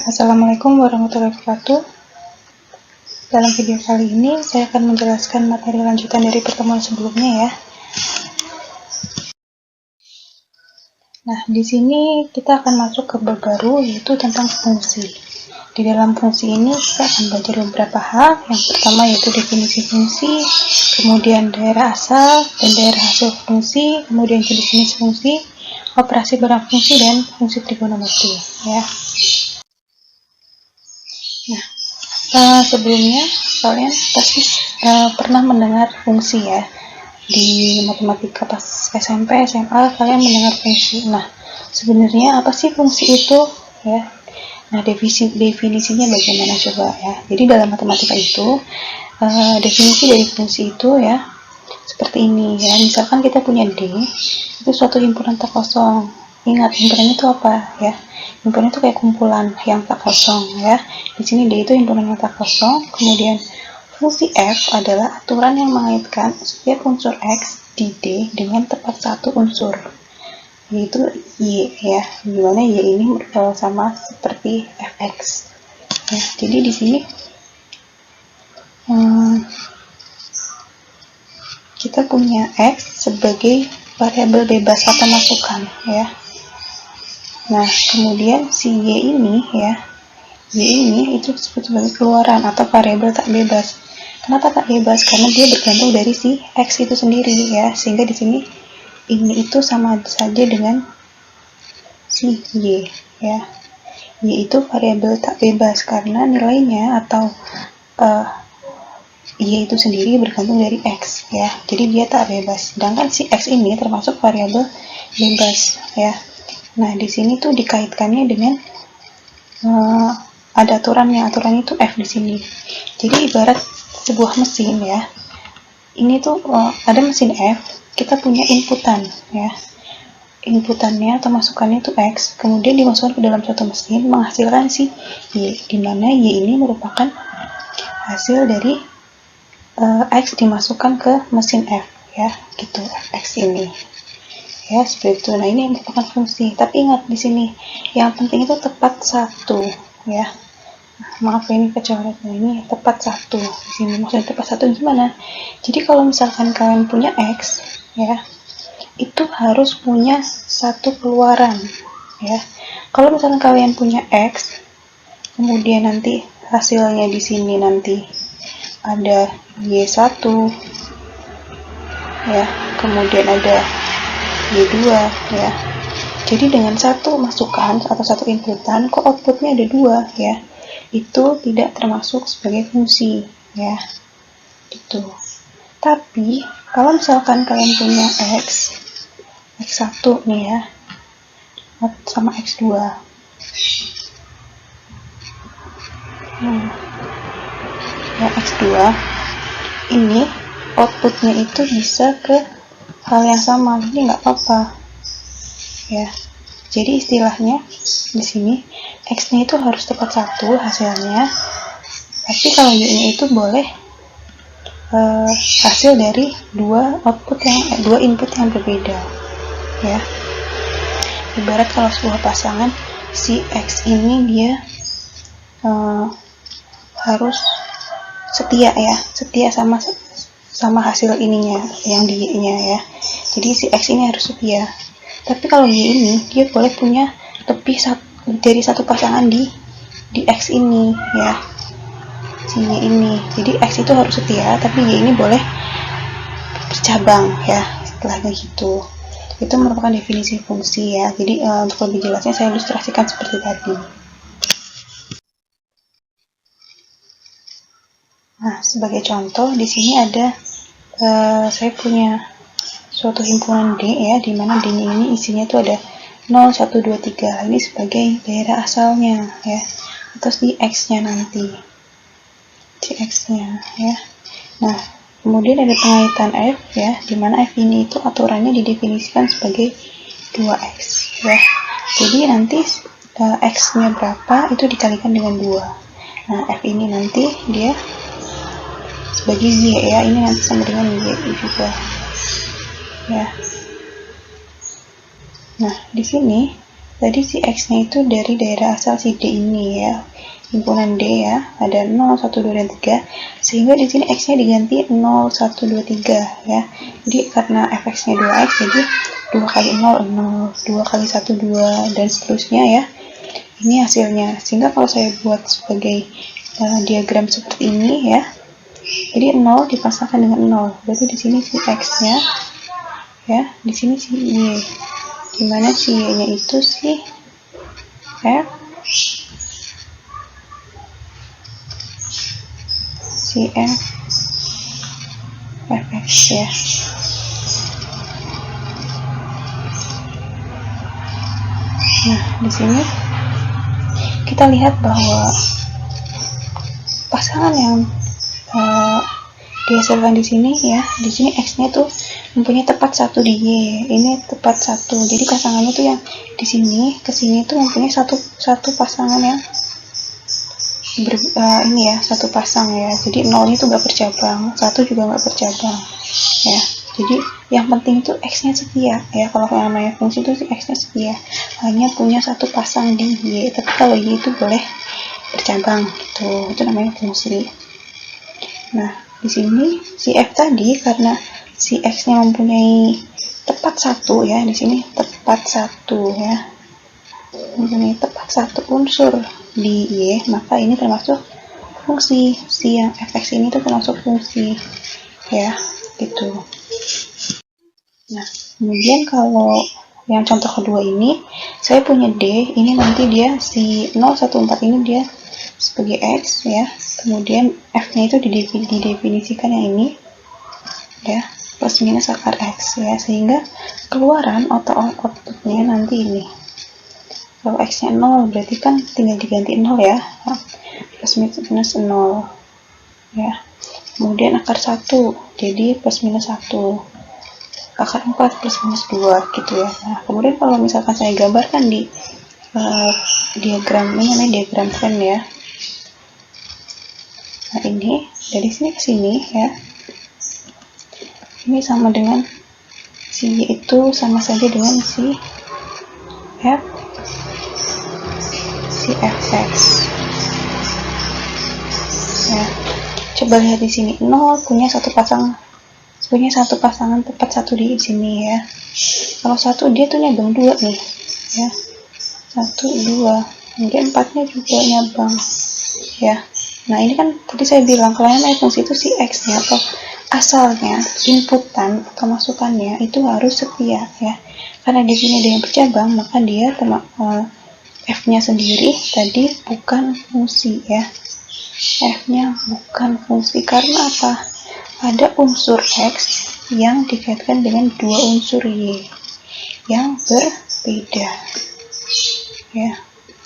Assalamualaikum warahmatullahi wabarakatuh. Dalam video kali ini saya akan menjelaskan materi lanjutan dari pertemuan sebelumnya ya. Nah, di sini kita akan masuk ke bab baru, yaitu tentang fungsi. Di dalam fungsi ini kita akan belajar beberapa hal. Yang pertama yaitu definisi fungsi, kemudian daerah asal dan daerah hasil fungsi, kemudian jenis-jenis fungsi, operasi barang fungsi, dan fungsi trigonometri ya. Nah, sebelumnya kalian pasti pernah mendengar fungsi ya. Di matematika pas SMP, SMA kalian mendengar fungsi. Nah, sebenarnya apa sih fungsi itu ya? Nah, definisinya bagaimana coba ya. Jadi dalam matematika itu definisi dari fungsi itu ya seperti ini ya. Misalkan kita punya D, itu suatu himpunan tak kosong. Ingat, himpunan itu apa ya? Himpunan itu kayak kumpulan yang tak kosong ya. Di sini D itu himpunan yang tak kosong. Kemudian fungsi F adalah aturan yang mengaitkan setiap unsur X di D dengan tepat satu unsur, yaitu Y ya. Dimana Y ini sama seperti Fx ya. Jadi di sini kita punya X sebagai variabel bebas atau masukan ya. Nah, kemudian si Y ini ya, Y ini itu disebut sebagai keluaran atau variabel tak bebas. Kenapa tak bebas? Karena dia bergantung dari si X itu sendiri ya, sehingga di sini ini itu sama saja dengan si Y ya. Y itu variabel tak bebas karena nilainya atau Y itu sendiri bergantung dari X ya, jadi dia tak bebas. Sedangkan si X ini termasuk variabel bebas ya. Nah, di sini tuh dikaitkannya dengan ada aturannya itu F di sini. Jadi ibarat sebuah mesin ya. Ini tuh ada mesin F, kita punya inputan ya. Inputannya atau masukannya itu X, kemudian dimasukkan ke dalam suatu mesin menghasilkan si Y, di mana Y ini merupakan hasil dari X dimasukkan ke mesin F ya, gitu Fx ini. Ya, seperti itu. Nah, ini merupakan fungsi. Tapi ingat di sini yang penting itu tepat satu ya. Maaf ini kecoret. Nah, ini tepat satu. Di sini maksudnya tepat satu gimana? Jadi kalau misalkan kalian punya X ya, itu harus punya satu keluaran ya. Kalau misalkan kalian punya X, kemudian nanti hasilnya di sini nanti ada Y1 ya, kemudian ada Y2 ya. Jadi dengan satu masukan atau satu inputan kok outputnya ada dua ya, itu tidak termasuk sebagai fungsi ya, gitu. Tapi kalau misalkan kalian punya X1 nih ya sama X2, ya X2 ini outputnya itu bisa ke hal yang sama, ini nggak apa-apa ya. Jadi istilahnya di sini X-nya itu harus tepat satu hasilnya, tapi kalau Y-nya itu boleh hasil dari dua input yang berbeda ya. Ibarat kalau sebuah pasangan, si X ini dia harus setia sama hasil ininya yang di Y-nya ya. Jadi si X ini harus setia. Tapi kalau Y ini dia boleh punya lebih dari satu pasangan di X ini ya, si Y ini. Jadi X itu harus setia, tapi Y ini boleh bercabang ya. Setelah gitu, itu merupakan definisi fungsi ya. Jadi untuk lebih jelasnya saya ilustrasikan seperti tadi. Nah, sebagai contoh di sini ada saya punya suatu himpunan D ya, dimana D-nya ini isinya itu ada 0, 1, 2, 3. Ini sebagai daerah asalnya ya, terus di X-nya nanti di X-nya ya. Nah, kemudian ada pengaitan F ya, dimana F ini itu aturannya didefinisikan sebagai 2X ya. Jadi nanti X-nya berapa itu dikalikan dengan 2. Nah, F ini nanti dia sebagai Y ya, ini nanti sama dengan Y juga ya. Nah, di sini tadi si X-nya itu dari daerah asal si D ini ya, himpunan D ya, ada 0, 1, 2, dan 3, sehingga di sini X-nya diganti 0, 1, 2, 3 ya. Jadi karena fx-nya 2X, jadi 2 kali 0, 0, 2 kali 1, 2, dan seterusnya ya. Ini hasilnya, sehingga kalau saya buat sebagai diagram seperti ini ya, jadi 0 dipasangkan dengan 0, berarti di sini si X-nya ya, di sini si Y, dimana si Y-nya itu si F, si F, Fx ya. Nah, di sini kita lihat bahwa pasangan yang dihasilkan di sini ya, di sini X-nya tuh mempunyai tepat 1 di Y, ini tepat 1, jadi pasangannya tuh yang di sini ke sini tuh mempunyai satu pasangan yang ini ya, satu pasang ya, jadi 0 itu gak bercabang, 1 juga gak bercabang ya. Jadi yang penting itu X-nya setia ya, kalau yang namanya fungsi itu si X-nya setia, hanya punya satu pasang di Y, tapi kalau Y itu boleh bercabang gitu, itu namanya fungsi. Nah, di sini si F tadi karena si X-nya mempunyai tepat 1 ya, di sini tepat 1 ya, mempunyai tepat 1 unsur di Y, maka ini termasuk fungsi. Si yang fx ini tuh termasuk fungsi ya, gitu. Nah, kemudian kalau yang contoh kedua ini, saya punya D, ini nanti dia si 014 ini dia sebagai X ya, kemudian F-nya itu didefinisikan yang ini ya, plus minus akar X ya, sehingga keluaran outputnya nanti ini. Kalau X-nya 0, berarti kan tinggal diganti 0 ya, plus minus 0 ya. Kemudian akar 1, jadi plus minus 1. Akar 4 plus minus 2 gitu ya. Nah, kemudian kalau misalkan saya gambarkan di diagram ini namanya diagram Venn ya. Nah, ini dari sini ke sini ya. Ini sama dengan si Y itu sama saja dengan si F, si Fx. Ya. Coba lihat di sini, 0 punya satu pasangan tepat 1 di sini ya. Kalau 1 dia tuh nyabang 2 nih ya, 1, 2, kemudian 4-nya juga nyabang ya. Nah, ini kan tadi saya bilang kalau yang fungsi itu si X nya atau asalnya, inputan atau masukannya itu harus setia ya, karena di sini ada yang bercabang, maka dia F-nya sendiri tadi bukan fungsi ya, F-nya bukan fungsi. Karena apa? Ada unsur X yang dikaitkan dengan dua unsur Y yang berbeda ya,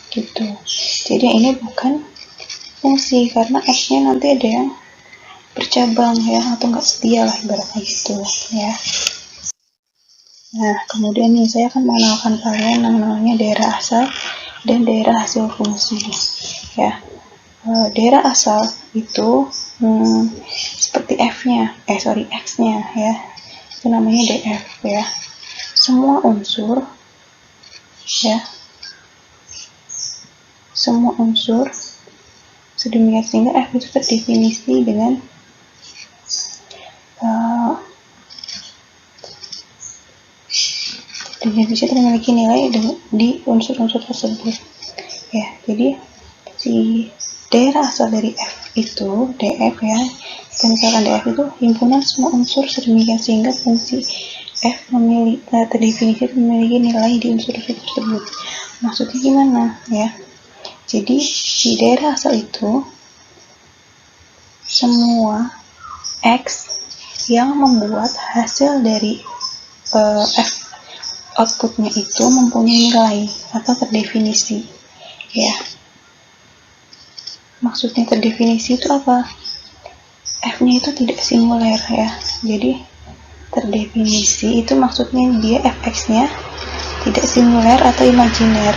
gitu. Jadi ini bukan fungsi karena X-nya nanti ada yang bercabang ya, atau nggak setia lah ibaratnya gitu ya. Nah, kemudian nih saya akan mengenalkan kalian yang namanya daerah asal dan daerah hasil fungsi ya. Daerah asal itu seperti F-nya, X-nya ya, itu namanya DF ya. Semua unsur ya, semua unsur sedemikian sehingga F itu terdefinisi dengan definisi itu memiliki nilai di unsur-unsur tersebut ya. Jadi si daerah asal dari F itu DF ya, kita misalkan DF itu himpunan semua unsur sedemikian sehingga fungsi F terdefinisi memiliki nilai di unsur-unsur tersebut. Maksudnya gimana ya? Jadi di daerah asal itu semua X yang membuat hasil dari F outputnya itu mempunyai nilai atau terdefinisi ya. Maksudnya terdefinisi itu apa? F-nya itu tidak singuler ya, jadi terdefinisi itu maksudnya dia Fx-nya tidak singuler atau imajiner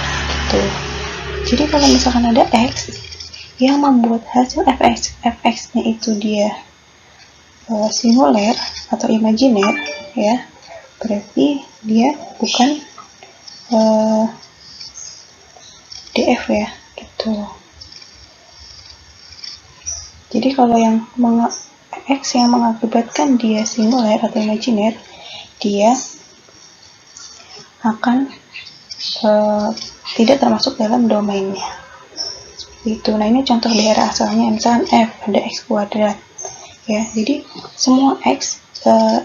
gitu. Jadi kalau misalkan ada X yang membuat hasil Fx-nya itu dia singuler atau imajiner ya, berarti dia bukan df ya, gitu. Jadi kalau yang X yang mengakibatkan dia singular atau imajiner, dia akan tidak termasuk dalam domainnya. Itu. Nah, ini contoh daerah asalnya, misalkan F ada X kuadrat ya. Jadi semua X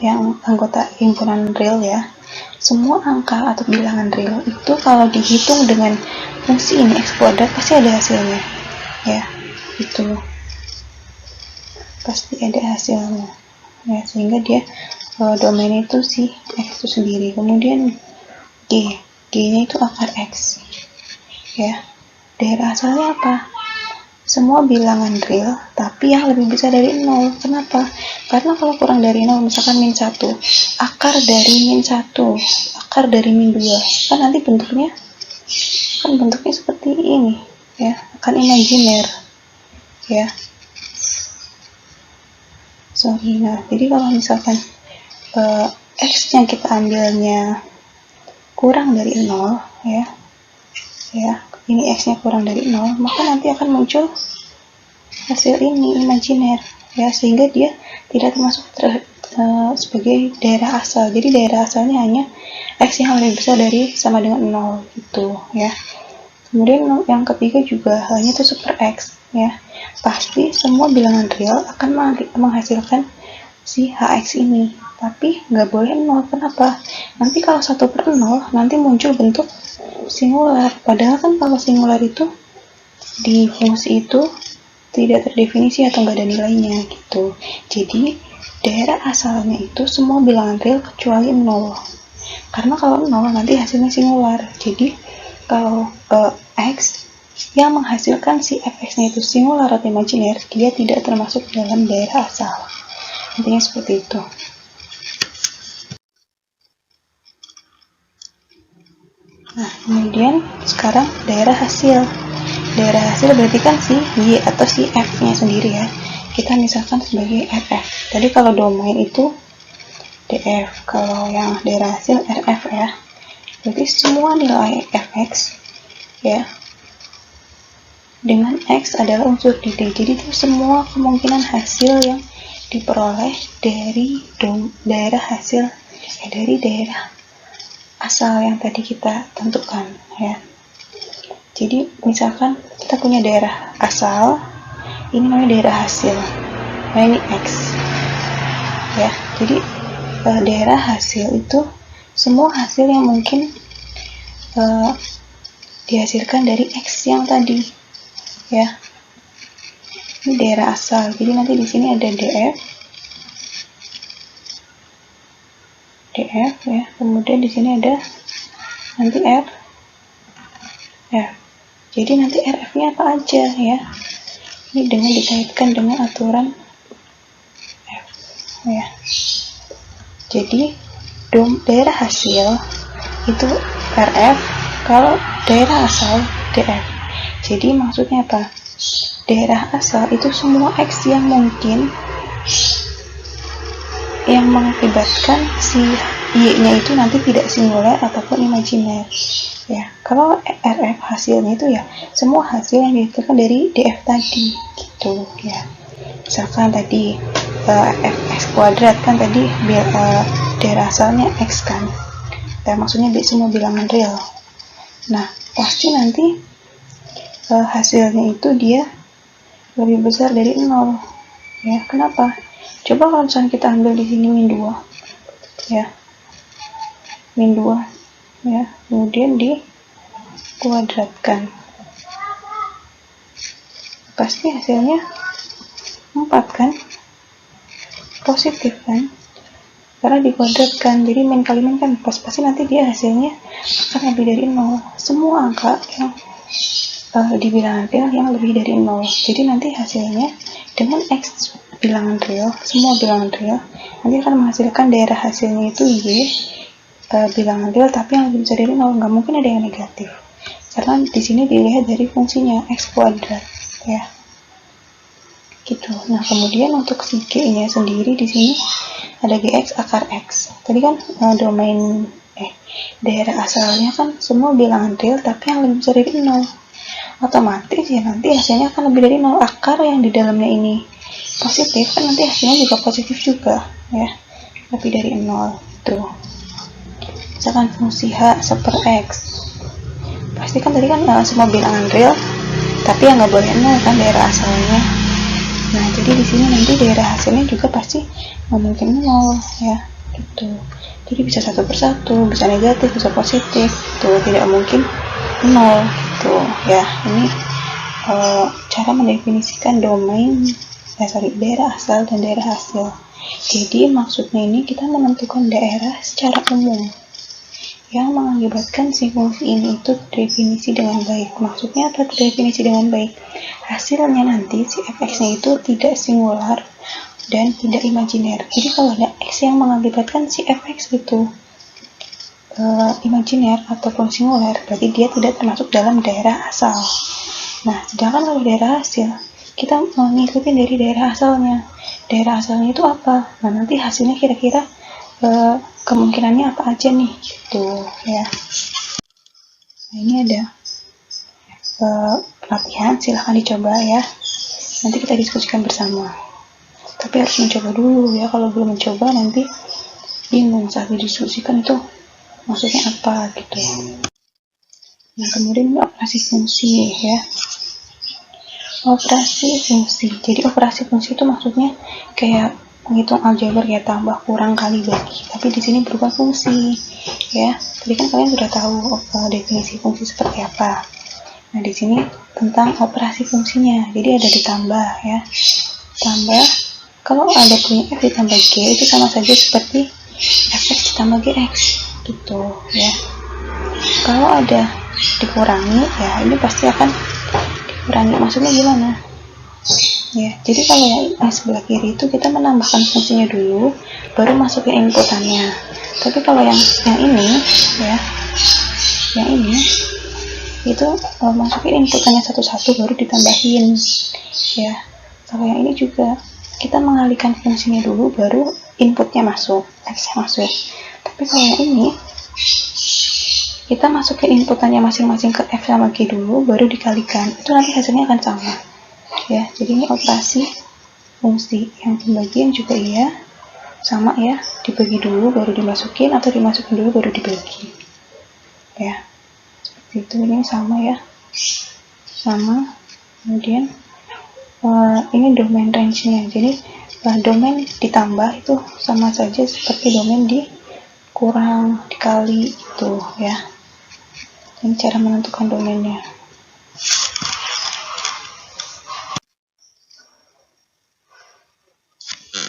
yang anggota himpunan real ya, semua angka atau bilangan real itu kalau dihitung dengan fungsi ini X kuadrat pasti ada hasilnya ya. Itu pasti ada hasilnya ya, sehingga dia domain itu si X itu sendiri. Kemudian G nya itu akar X ya. Daerah asalnya apa? Semua bilangan real tapi yang lebih besar dari 0. Kenapa? Karena kalau kurang dari 0, misalkan min 1, akar dari min 1, akar dari min 2, kan nanti bentuknya seperti ini ya, akan imajiner ya. Nah, jadi kalau misalkan X yang kita ambilnya kurang dari 0 ya, ini X nya kurang dari 0, maka nanti akan muncul hasil ini imajiner ya, sehingga dia tidak termasuk sebagai daerah asal. Jadi daerah asalnya hanya X yang lebih besar dari sama dengan 0 gitu ya. Kemudian yang ketiga juga halnya itu super X ya. Pasti semua bilangan real akan menghasilkan si HX ini, tapi nggak boleh 0. Kenapa? Nanti kalau 1/0 nanti muncul bentuk singular, padahal kan kalau singular itu di fungsi itu tidak terdefinisi atau nggak ada nilainya gitu. Jadi daerah asalnya itu semua bilangan real kecuali 0, karena kalau 0 nanti hasilnya singular. Jadi kalau X yang menghasilkan si fx-nya itu singular atau imajiner, dia tidak termasuk dalam daerah asal. Intinya seperti itu. Nah, kemudian sekarang daerah hasil. Daerah hasil berarti kan si Y atau si F-nya sendiri ya. Kita misalkan sebagai FF. Tadi kalau domain itu DF, kalau yang daerah hasil RF ya. Berarti semua nilai Fx ya dengan X adalah unsur di D. Jadi itu semua kemungkinan hasil yang diperoleh dari daerah hasil dari daerah asal yang tadi kita tentukan ya. Jadi misalkan kita punya daerah asal, ini namanya daerah hasil, nah ini X ya. Jadi daerah hasil itu semua hasil yang mungkin dihasilkan dari X yang tadi ya. Ini daerah asal, jadi nanti di sini ada DF ya, kemudian di sini ada nanti R. Jadi nanti RF-nya apa aja ya? Ini dengan dikaitkan dengan aturan F ya. Jadi daerah hasil itu RF, kalau daerah asal DF. Jadi maksudnya apa? Daerah asal itu semua X yang mungkin yang mengakibatkan si Y-nya itu nanti tidak singular ataupun imajiner ya. Kalau RF hasilnya itu ya semua hasil yang dihasilkan dari DF tadi gitu ya. Misalkan tadi Fx kuadrat kan tadi daerah asalnya X kan ya, maksudnya semua bilangan real. Nah pasti nanti hasilnya itu dia lebih besar dari 0 ya. Kenapa? Coba kalau misalnya kita ambil di sini min 2 ya, min 2 ya, kemudian dikuadratkan, pasti hasilnya 4 kan, positif kan, karena dikuadratkan. Jadi min kali min kan pasti nanti dia hasilnya akan lebih dari 0. Semua angka yang di bilangan real yang lebih dari 0, jadi nanti hasilnya dengan X bilangan real, semua bilangan real nanti akan menghasilkan daerah hasilnya itu Y bilangan real tapi yang lebih besar dari 0. Nggak mungkin ada yang negatif karena di sini dilihat dari fungsinya X kuadrat ya gitu. Nah kemudian untuk si G nya sendiri di sini ada GX akar X. Tadi kan domain daerah asalnya kan semua bilangan real tapi yang lebih besar dari 0. otomatis ya nanti hasilnya akan lebih dari 0. Akar yang di dalamnya ini positif kan nanti hasilnya juga positif juga ya, lebih dari 0 tuh. Misalkan fungsi H per X, pasti kan tadi kan semua bilangan real, tapi yang nggak boleh 0 kan daerah asalnya. Nah jadi di sini nanti daerah hasilnya juga pasti nggak mungkin 0 ya gitu. Jadi bisa 1 per 1, bisa negatif, bisa positif tuh, tidak mungkin 0 tuh ya. Ini cara mendefinisikan domain daerah asal dan daerah hasil. Jadi maksudnya ini kita menentukan daerah secara umum yang mengakibatkan si fungsi ini itu terdefinisi dengan baik. Maksudnya apa terdefinisi dengan baik? Hasilnya nanti si fx-nya itu tidak singular dan tidak imajiner. Jadi kalau ada x yang mengakibatkan si fx itu imajiner ataupun singular, berarti dia tidak termasuk dalam daerah asal. Nah, sedangkan kalau daerah hasil, kita mengikuti dari daerah asalnya. Daerah asalnya itu apa? Nah, nanti hasilnya kira-kira kemungkinannya apa aja nih, gitu ya. Nah, ini ada latihan, silahkan dicoba ya. Nanti kita diskusikan bersama. Tapi harus mencoba dulu ya, kalau belum mencoba nanti bingung saat didiskusikan itu maksudnya apa gitu. Nah, kemudian ini operasi fungsi ya. Operasi fungsi. Jadi operasi fungsi itu maksudnya kayak menghitung aljabar ya, tambah, kurang, kali, bagi. Tapi di sini berupa fungsi ya. Tadi kan kalian sudah tahu definisi fungsi seperti apa. Nah, di sini tentang operasi fungsinya. Jadi ada ditambah ya. Tambah, kalau ada punya f ditambah g itu sama saja seperti fx ditambah gx gitu ya. Kalau ada dikurangi ya, ini pasti akan dikurangi. Maksudnya gimana ya? Jadi kalau yang sebelah kiri itu kita menambahkan fungsinya dulu baru masukin inputannya. Tapi kalau yang ini ya, yang ini itu masukin inputannya satu-satu baru ditambahin ya. Kalau yang ini juga kita mengalihkan fungsinya dulu baru inputnya masuk, x masuk. Tapi kalau yang ini kita masukin inputannya masing-masing ke f sama g dulu baru dikalikan, itu nanti hasilnya akan sama ya. Jadi ini operasi fungsi. Yang pembagian juga iya, sama ya, dibagi dulu baru dimasukin atau dimasukin dulu baru dibagi ya, seperti itu. Ini sama ya, sama. Kemudian ini domain range-nya. Jadi domain ditambah itu sama saja seperti domain dikurang, dikali gitu ya. Ini cara menentukan domainnya.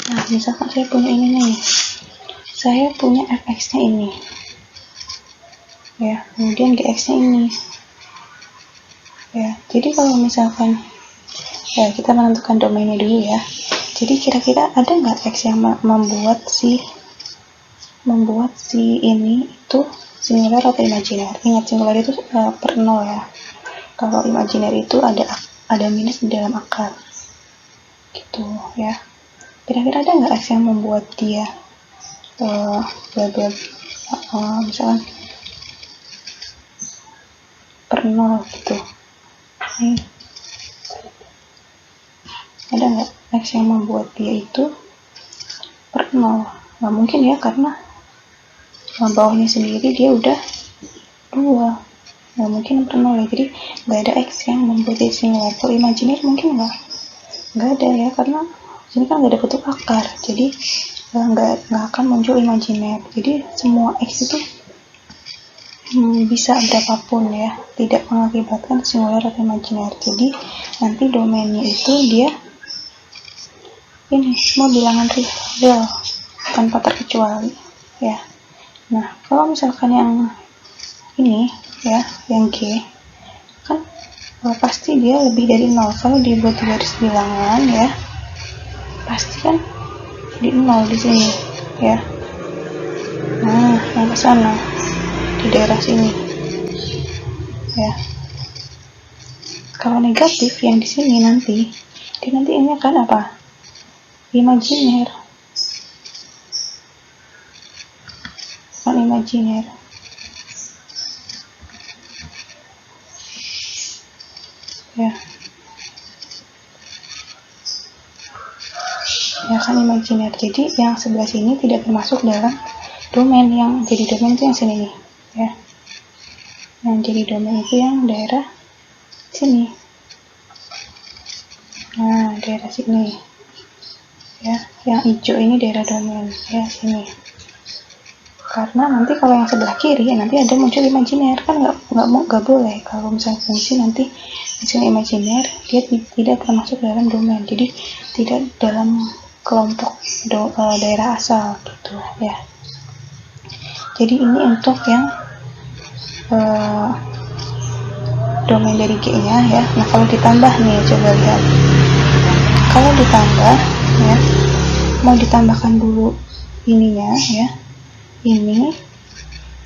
Nah, misalkan saya punya ini nih, saya punya fx-nya ini ya, kemudian gx-nya ini ya. Jadi kalau misalkan ya, kita menentukan domainnya dulu ya. Jadi kira-kira ada nggak x yang membuat si ini itu singular atau imajiner? Ingat, singular itu per 0 ya. Kalau imajiner itu ada minus di dalam akar gitu ya. Kira-kira ada nggak x yang membuat dia misalkan per 0 gitu. Ada nggak x yang membuat dia itu per 0? Nggak mungkin ya, karena bawahnya sendiri dia udah 2, nggak mungkin per 0 ya. Jadi nggak ada x yang membuat dia singular. Kalau imajiner mungkin nggak ada ya, karena sini kan nggak ada bentuk akar, jadi nggak akan muncul imajiner. Jadi semua x itu bisa berapapun ya, tidak mengakibatkan singular atau imajiner. Jadi nanti domainnya itu dia ini semua bilangan real tanpa terkecuali ya. Nah, kalau misalkan yang ini ya, yang G kan pasti dia lebih dari 0. Kalau dibuat garis bilangan ya, pasti kan di 0 di sini ya. Nah, yang ke sana di daerah sini ya. Kalau negatif yang di sini nanti ini akan apa? Imajiner. Bukan imajiner. ya kan, imajiner. Jadi yang sebelah sini tidak termasuk dalam domain. Yang jadi domain itu yang sini nih ya, yang jadi domain itu yang daerah sini. Nah, daerah sini ya, yang hijau ini daerah domain ya, sini. Karena nanti kalau yang sebelah kiri nanti ada muncul imajiner, kan nggak boleh. Kalau misalnya fungsi nanti misalnya imajiner, dia tidak termasuk dalam domain, jadi tidak dalam kelompok daerah asal gitu ya. Jadi ini untuk yang domain dari G nya ya. Nah, kalau ditambah nih, coba lihat, kalau ditambah ya, mau ditambahkan dulu ininya ya, ini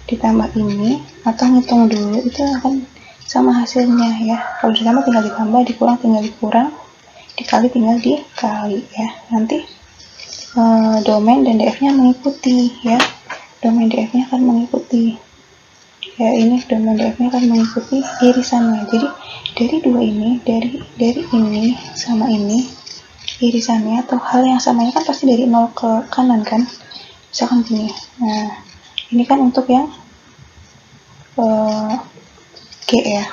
ditambah ini, atau ngitung dulu, itu akan sama hasilnya ya. Kalau ditambah tinggal ditambah, dikurang tinggal dikurang, dikali tinggal dikali ya. Nanti domain dan df nya mengikuti ya, domain df nya akan mengikuti ya, ini domain df nya akan mengikuti irisannya. Jadi dari dua ini, dari ini sama ini, irisannya atau hal yang samanya kan pasti dari 0 ke kanan kan, misalkan gini. Nah, ini kan untuk yang G ya,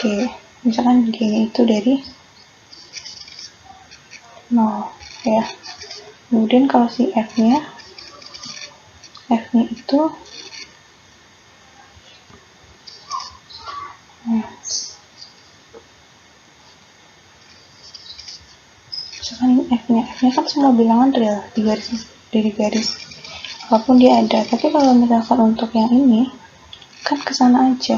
G, misalkan G itu dari 0 ya. Kemudian kalau si F nya itu misalkan ini F nya kan semua bilangan real dari garis apapun dia ada. Tapi kalau misalkan untuk yang ini kan kesana aja,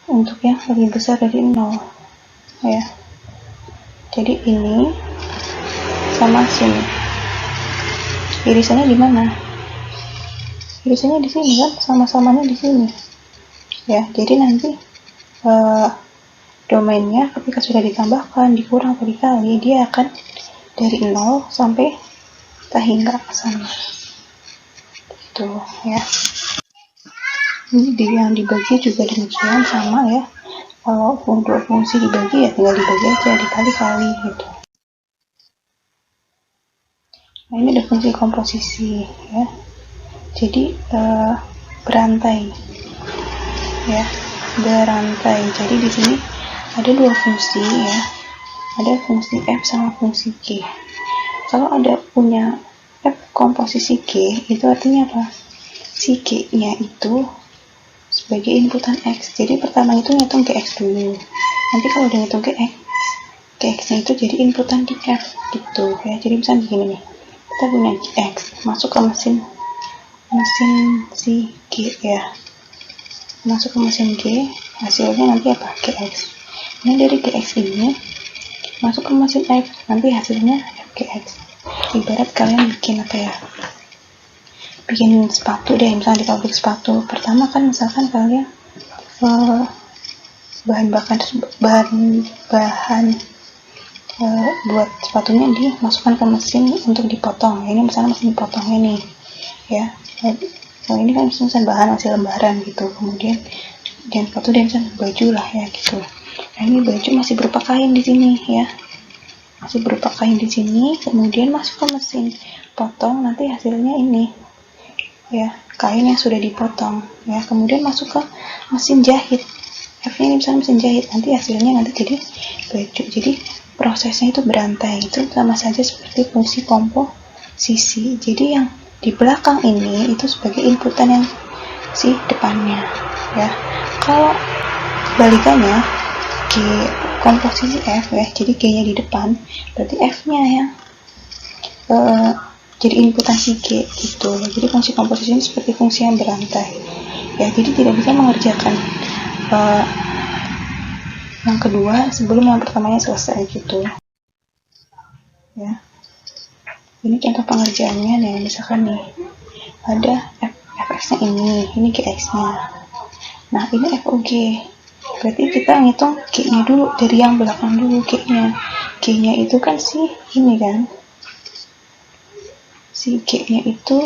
untuk yang lebih besar dari 0 ya. Jadi ini sama sini, irisannya di mana? Irisannya di sini kan, sama-samanya di sini ya. Jadi nanti domainnya ketika sudah ditambahkan, dikurang atau dikali, dia akan dari 0 sampai hingga ke sana itu ya. Ini yang dibagi juga demikian, sama ya. Kalau dua fungsi dibagi ya tinggal dibagi aja, dikali-kali gitu. Nah, ini ada fungsi komposisi ya. Jadi berantai ya, berantai. Jadi di sini ada dua fungsi ya, ada fungsi f sama fungsi g. Kalau ada punya f komposisi g, itu artinya apa? Si g nya itu sebagai inputan x. Jadi pertama itu ngitung gx dulu, nanti kalau udah ngitung gx nya itu jadi inputan di f gitu ya. Jadi misalnya begini nih, kita punya gx masuk ke mesin si g ya, masuk ke mesin G, hasilnya nanti apa? Gx. Nah, dari Gx ini masuk ke mesin F, nanti hasilnya Fgx. Ibarat kalian bikin apa ya, bikin sepatu deh, misalnya di pabrik sepatu. Pertama kan misalkan kalian bahan buat sepatunya dimasukkan ke mesin untuk dipotong. Ini misalnya mesin dipotongnya nih ya. Nah, ini kan misalnya bahan hasil lembaran gitu. Kemudian dan sepatu dan misalnya baju lah ya gitu. Nah, ini baju masih berupa kain di sini ya, masih berupa kain di sini. Kemudian masuk ke mesin potong, nanti hasilnya ini ya, kain yang sudah dipotong ya. Kemudian masuk ke mesin jahit, F-nya ini misalnya mesin jahit, nanti hasilnya nanti jadi baju. Jadi prosesnya itu berantai, itu sama saja seperti fungsi komposisi. Jadi yang di belakang ini itu sebagai inputan yang si depannya ya. Kalau kebalikannya, G komposisi F ya, jadi G nya di depan, berarti F nya yang jadi inputan si G gitu. Jadi fungsi komposisi ini seperti fungsi yang berantai ya. Jadi tidak bisa mengerjakan yang kedua sebelum yang pertamanya selesai gitu ya. Ini contoh pengerjaannya nih, misalkan nih ada fx nya ini gx nya. Nah, ini fog, berarti kita ngitung g nya dulu, dari yang belakang dulu. G nya itu kan si ini kan, si g nya itu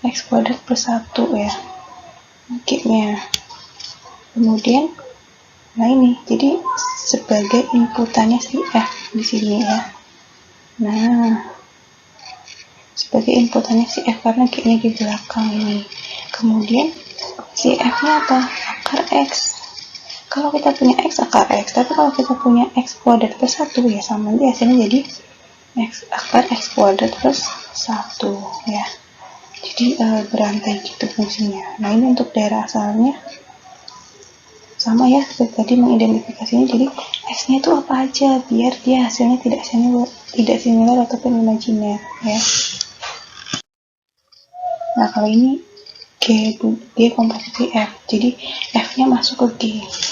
x kuadrat plus 1 ya, g nya. Kemudian Nah ini, jadi sebagai inputannya si F di sini ya. Nah, sebagai inputannya si F karena G-nya di belakang ini. Kemudian si F-nya apa? Akar X. Kalau kita punya X akar X, tapi kalau kita punya X kuadrat plus 1 ya sama, nanti hasilnya jadi X akar X kuadrat plus 1 ya. Jadi berantai gitu fungsinya. Nah ini untuk daerah asalnya sama ya seperti tadi mengidentifikasinya. Jadi S-nya itu apa aja biar dia hasilnya tidak similar ataupun imajiner ya. Nah kalau ini G komposisi F, jadi F-nya masuk ke G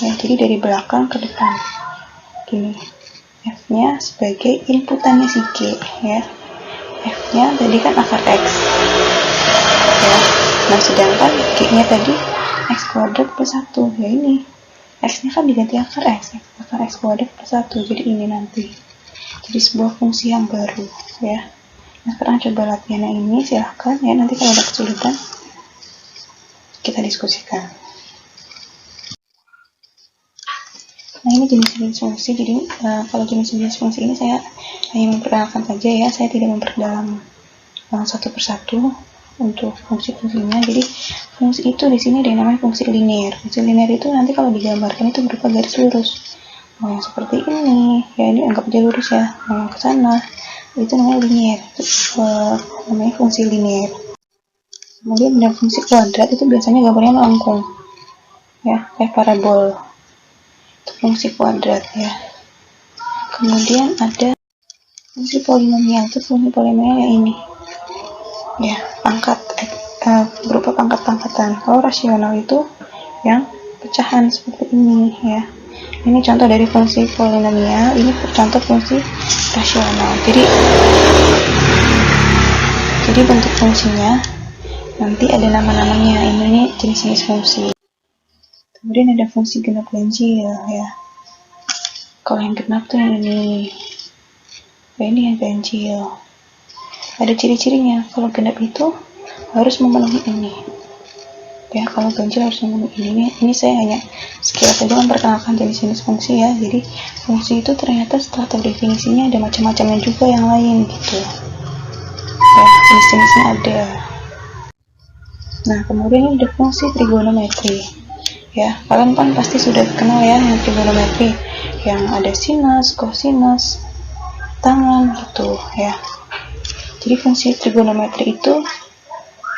ya, jadi dari belakang ke depan gini. F-nya sebagai inputannya si G ya. F-nya tadi kan akar X ya. Nah sedangkan G-nya tadi X kuadrat plus 1 ya, ini X-nya kan diganti akar X kuadrat plus 1, jadi ini nanti jadi sebuah fungsi yang baru ya. Nah sekarang coba latihannya ini, silahkan ya, nanti kalau ada kesulitan kita diskusikan. Nah ini jenis-jenis fungsi, jadi kalau jenis-jenis fungsi ini saya hanya memperkenalkan saja ya, saya tidak memperdalam satu persatu untuk fungsi-fungsinya. Jadi fungsi itu di sini ada yang namanya fungsi linear. Fungsi linear itu nanti kalau digambarkan itu berupa garis lurus. Nah, yang seperti ini, ya ini anggap aja lurus ya. Nah, yang ke sana itu namanya linear. Itu namanya fungsi linear. Kemudian ada fungsi kuadrat, itu biasanya gambarnya melengkung. Ya, kayak parabol. Itu fungsi kuadrat ya. Kemudian ada fungsi polinomial, itu fungsi polinomial yang ini. Ya, pangkat berupa pangkat-pangkatan. Kalau rasional itu yang pecahan seperti ini ya. Ini contoh dari fungsi polinomial, ini contoh fungsi rasional. Jadi bentuk fungsinya nanti ada nama-namanya. Ini jenis-jenis fungsi. Kemudian ada fungsi genap ganjil ya. Kalau yang genap tuh yang ini. Ya, ini yang ganjil. Ada ciri-cirinya. Kalau genap itu harus memenuhi ini. Ya, kalau ganjil harus memenuhi ini. Ini saya hanya sekilas saja memperkenalkan jenis-jenis fungsi ya. Jadi fungsi itu ternyata setelah tahu definisinya ada macam-macamnya juga yang lain gitu. Ya, jenis-jenisnya ada. Nah, kemudian ada fungsi trigonometri. Ya, kalian kan pasti sudah kenal ya yang trigonometri, yang ada sinus, kosinus, tangan gitu ya. Jadi fungsi trigonometri itu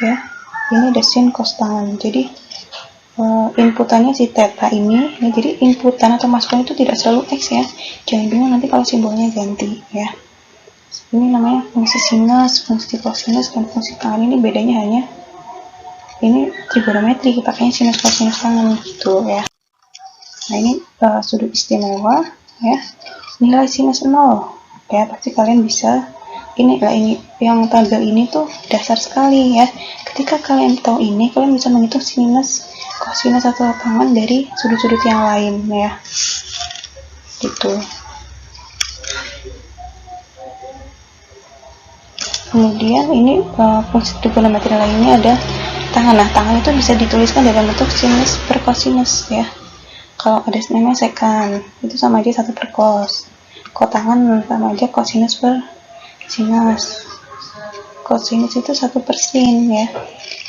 ya, ini ada sin, cos, tangan. Jadi inputannya si theta ini, jadi inputan atau masukan itu tidak selalu X ya. Jangan bingung nanti kalau simbolnya ganti ya. Ini namanya fungsi sinus, fungsi kosinus, dan fungsi tangan. Ini bedanya hanya ini trigonometri, pakainya sinus, kosinus, tangan gitu ya. Nah ini sudut istimewa ya. Nilai sinus 0 ya, pasti kalian bisa. Ini yang tabel ini tuh dasar sekali ya. Ketika kalian tahu ini, kalian bisa menghitung sinus, kosinus atau tangan dari sudut-sudut yang lain ya. Gitu. Kemudian ini fungsi trigonometri lainnya ada tangan. Nah, tangan itu bisa dituliskan dalam bentuk sinus per kosinus ya. Kalau ada namanya sekan, itu sama aja 1 per cos. Kalau tangan sama aja kosinus per sinus. Kosinus itu 1 per sin ya.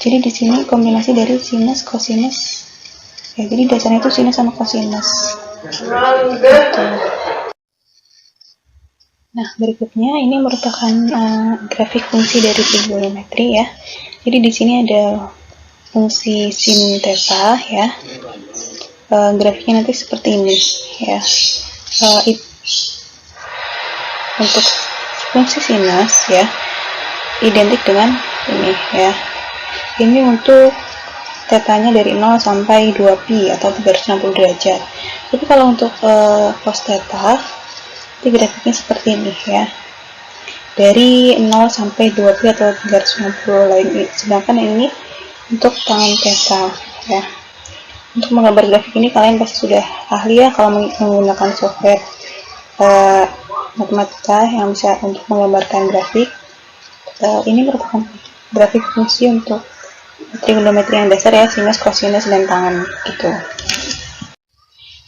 Jadi di sini kombinasi dari sinus, kosinus. Ya, jadi dasarnya itu sinus sama kosinus. Gitu. Nah, berikutnya ini merupakan grafik fungsi dari trigonometri ya. Jadi di sini ada fungsi sin theta ya. Grafiknya nanti seperti ini ya. Untuk fungsi sinus ya, identik dengan ini ya. Ini untuk tetanya dari 0 sampai 2pi atau 360 derajat. Tapi kalau untuk cos theta, ini grafiknya seperti ini ya. Dari 0 sampai 2pi atau 360 lain. Sedangkan ini untuk tangan theta ya. Untuk menggambar grafik ini kalian pasti sudah ahli ya kalau menggunakan software matematika yang bisa untuk menggambarkan grafik. Ini merupakan grafik fungsi untuk trigonometri yang dasar ya, sinus, kosinus, dan tangan gitu.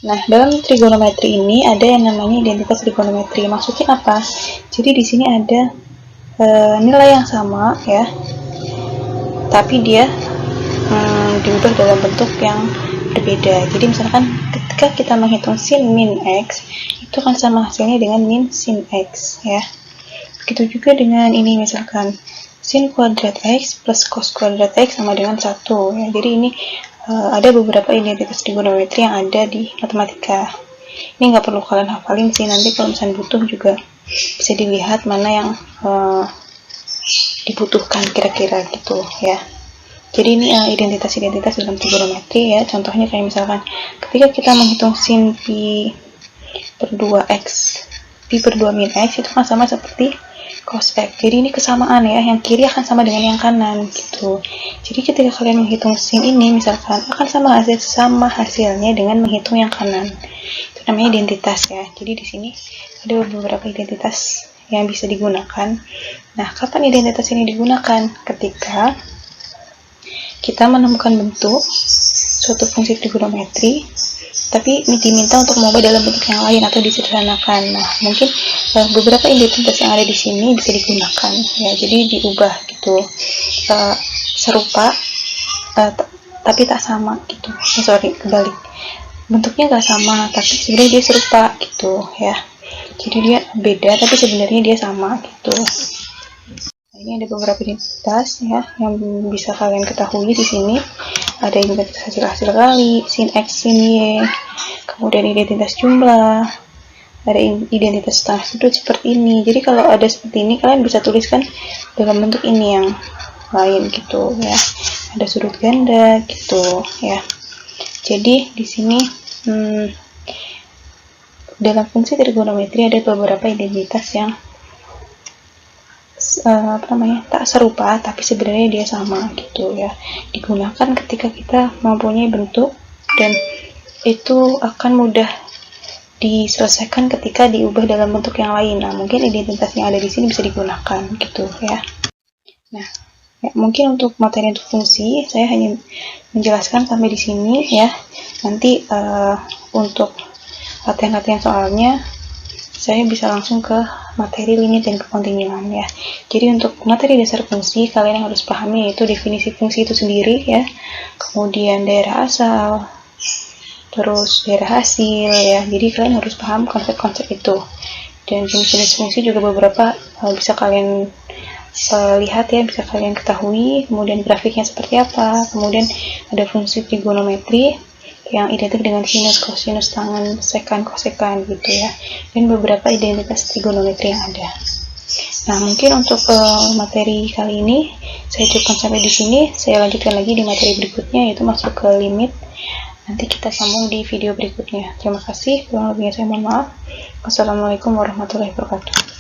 Nah, dalam trigonometri ini ada yang namanya identitas trigonometri. Maksudnya apa? Jadi di sini ada nilai yang sama ya, tapi dia diubah dalam bentuk yang berbeda. Jadi misalkan ketika kita menghitung sin min x, itu akan sama hasilnya dengan min sin x ya. Begitu juga dengan ini, misalkan sin kuadrat x plus cos kuadrat x sama dengan 1 ya. Jadi ini ada beberapa identitas trigonometri yang ada di matematika. Ini nggak perlu kalian hafalin sih, nanti kalau misalnya butuh juga bisa dilihat mana yang dibutuhkan kira-kira gitu ya. Jadi ini identitas-identitas dalam trigonometri ya. Contohnya kayak misalkan ketika kita menghitung sin pi per 2x, pi per 2 min x itu kan sama seperti cos x. Jadi ini kesamaan ya, yang kiri akan sama dengan yang kanan gitu. Jadi ketika kalian menghitung sin ini misalkan akan sama hasilnya dengan menghitung yang kanan. Itu namanya identitas ya. Jadi di sini ada beberapa identitas yang bisa digunakan. Nah, kapan identitas ini digunakan? Ketika kita menemukan bentuk suatu fungsi trigonometri tapi diminta untuk mengubah dalam bentuk yang lain atau disederhanakan. Nah, mungkin beberapa identitas yang ada di sini bisa digunakan ya. Jadi diubah gitu, serupa tapi tak sama gitu. Kebalik. Bentuknya gak sama tapi sebenarnya dia serupa gitu ya. Jadi dia beda tapi sebenarnya dia sama gitu. Nah, ini ada beberapa identitas ya yang bisa kalian ketahui di sini. Ada identitas hasil kali, sin x, sin y, kemudian identitas jumlah, ada identitas setengah sudut seperti ini. Jadi kalau ada seperti ini kalian bisa tuliskan dalam bentuk ini yang lain gitu ya. Ada sudut ganda gitu ya. Jadi di sini dalam fungsi trigonometri ada beberapa identitas yang tak serupa tapi sebenarnya dia sama gitu ya. Digunakan ketika kita mempunyai bentuk dan itu akan mudah diselesaikan ketika diubah dalam bentuk yang lain. Nah, mungkin identitas yang ada di sini bisa digunakan gitu ya. Nah, ya, mungkin untuk materi untuk fungsi saya hanya menjelaskan sampai di sini ya. Nanti untuk latihan-latihan soalnya saya bisa langsung ke materi limit dan kekontinuan ya. Jadi untuk materi dasar fungsi kalian yang harus pahami yaitu definisi fungsi itu sendiri ya, kemudian daerah asal, terus daerah hasil ya. Jadi kalian harus paham konsep-konsep itu. Dan jenis-jenis fungsi juga beberapa bisa kalian lihat ya, bisa kalian ketahui. Kemudian grafiknya seperti apa. Kemudian ada fungsi trigonometri yang identik dengan sinus, kosinus, tangen, sekan, kosekan gitu ya. Dan beberapa identitas trigonometri yang ada. Nah, mungkin untuk materi kali ini saya cukupkan sampai di sini. Saya lanjutkan lagi di materi berikutnya yaitu masuk ke limit. Nanti kita sambung di video berikutnya. Terima kasih. Kurang lebihnya saya mohon maaf. Wassalamualaikum warahmatullahi wabarakatuh.